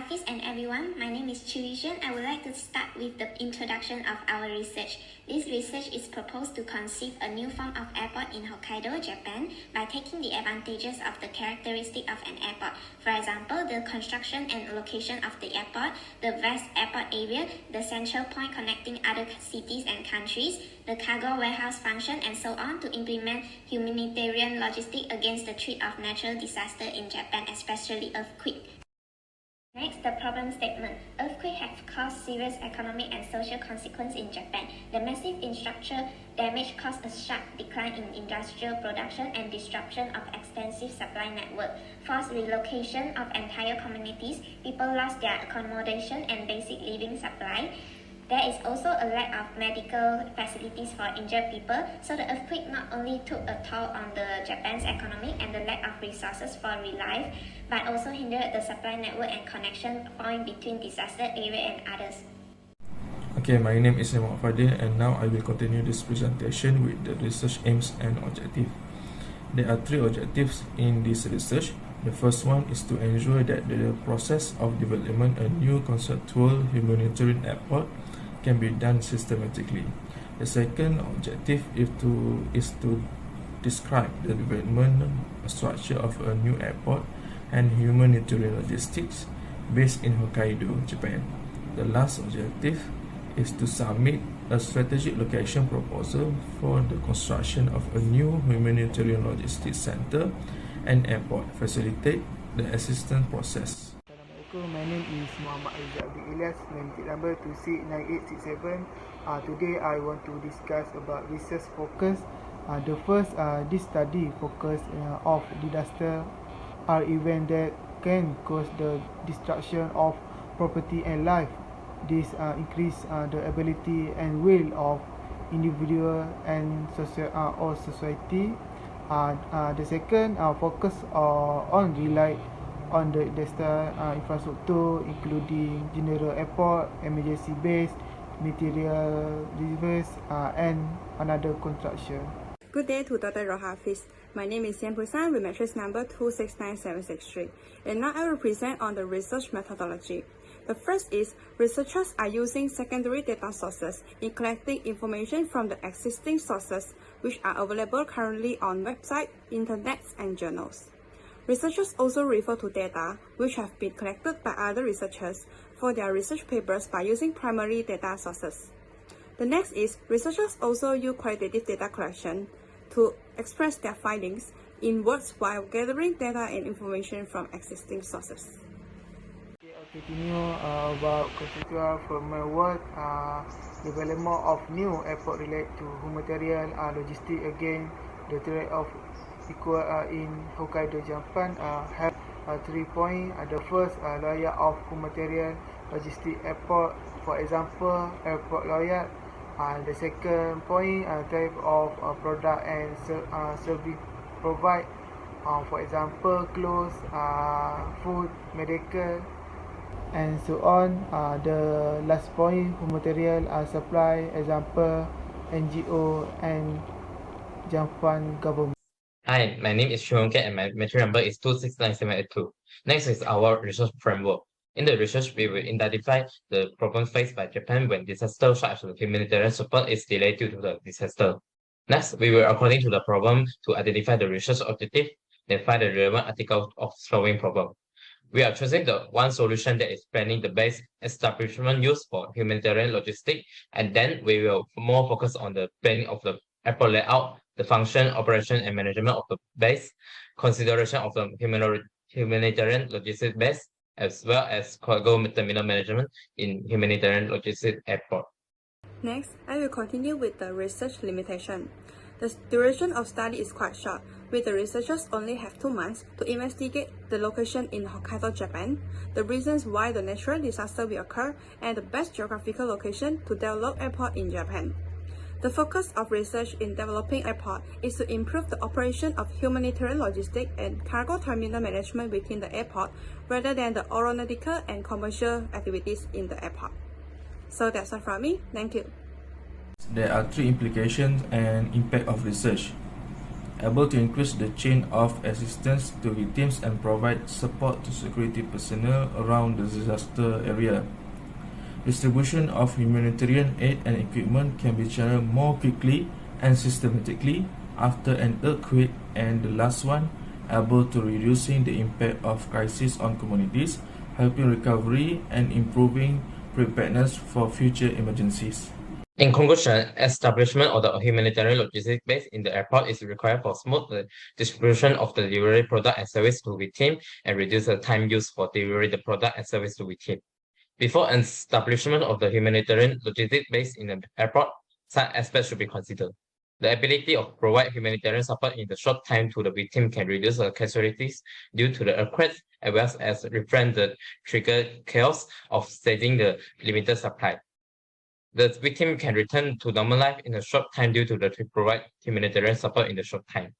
Hafiz and everyone, my name is Chiwishan. I would like to start with the introduction of our research. This research is proposed to conceive a new form of airport in Hokkaido, Japan, by taking the advantages of the characteristic of an airport. For example, the construction and location of the airport, the vast airport area, the central point connecting other cities and countries, the cargo warehouse function, and so on, to implement humanitarian logistics against the threat of natural disaster in Japan, especially earthquake. Next, the problem statement. Earthquakes have caused serious economic and social consequences in Japan. The massive infrastructure damage caused a sharp decline in industrial production and disruption of extensive supply network, forced relocation of entire communities, people lost their accommodation and basic living supply. There is also a lack of medical facilities for injured people, so the earthquake not only took a toll on the Japan's economy and the lack of resources for relief, but also hindered the supply network and connection point between disaster area and others. Okay, my name is Muhammad Fadil, and now I will continue this presentation with the research aims and objectives. There are three objectives in this research. The first one is to ensure that the process of development a new conceptual humanitarian airport can be done systematically. The second objective is to describe the development structure of a new airport and humanitarian logistics based in Hokkaido, Japan. The last objective is to submit a strategic location proposal for the construction of a new humanitarian logistics center and airport, facilitate the assistance process. Assalamualaikum, my name is Muhammad Abdul Ilyas, limited number 269867. Today I want to discuss about research focus. The first, this study focus of disaster are events that can cause the destruction of property and life. This increase the ability and will of individual and or society. The second focus on rely on the disaster infrastructure, including general airport, emergency base, material reserves, and another construction. Good day to Dr. Hafiz. My name is Yan Pusan with matrix number 269763, and now I will present on the research methodology. The first is researchers are using secondary data sources in collecting information from the existing sources which are available currently on websites, internets, and journals. Researchers also refer to data which have been collected by other researchers for their research papers by using primary data sources. The next is researchers also use qualitative data collection to express their findings in words while gathering data and information from existing sources. Okay, I'll continue about conceptual framework, development of new airport related to humanitarian logistics. Again, the threat of equal in Hokkaido, Japan have 3 points. The first, layer of humanitarian logistic airport, for example, airport layer. The second point, type of product and service provide, for example, clothes, food, medical, and so on. The last point, humanitarian supply, example, NGO and Japan government. Hi, my name is Shunke and my matrix number is 269782. Next is our research framework. In the research, we will identify the problem faced by Japan when disaster such as humanitarian support is delayed due to the disaster. Next, we will, according to the problem, to identify the research objective, then find the relevant article of solving problem. We are choosing the one solution that is planning the base establishment used for humanitarian logistics, and then we will more focus on the planning of the airport layout, the function, operation, and management of the base, consideration of the humanitarian logistics base, as well as cargo terminal management in humanitarian logistics airport. Next, I will continue with the research limitation. The duration of study is quite short, with the researchers only have 2 months to investigate the location in Hokkaido, Japan, the reasons why the natural disaster will occur, and the best geographical location to develop airport in Japan. The focus of research in developing airport is to improve the operation of humanitarian logistics and cargo terminal management within the airport rather than the aeronautical and commercial activities in the airport. So that's all from me. Thank you. There are three implications and impact of research. able to increase the chain of assistance to victims and provide support to security personnel around the disaster area. Distribution of humanitarian aid and equipment can be channeled more quickly and systematically after an earthquake, and the last one, able to reducing the impact of crisis on communities, helping recovery and improving preparedness for future emergencies. In conclusion, establishment of the humanitarian logistics base in the airport is required for smooth distribution of the delivery product and service to victims and reduce the time used for delivering the product and service to victims. Before establishment of the humanitarian logistics base in the airport, some aspects should be considered. The ability of provide humanitarian support in the short time to the victim can reduce the casualties due to the earthquakes, as well as prevent the trigger chaos of stating the limited supply. The victim can return to normal life in a short time due to the provide humanitarian support in the short time.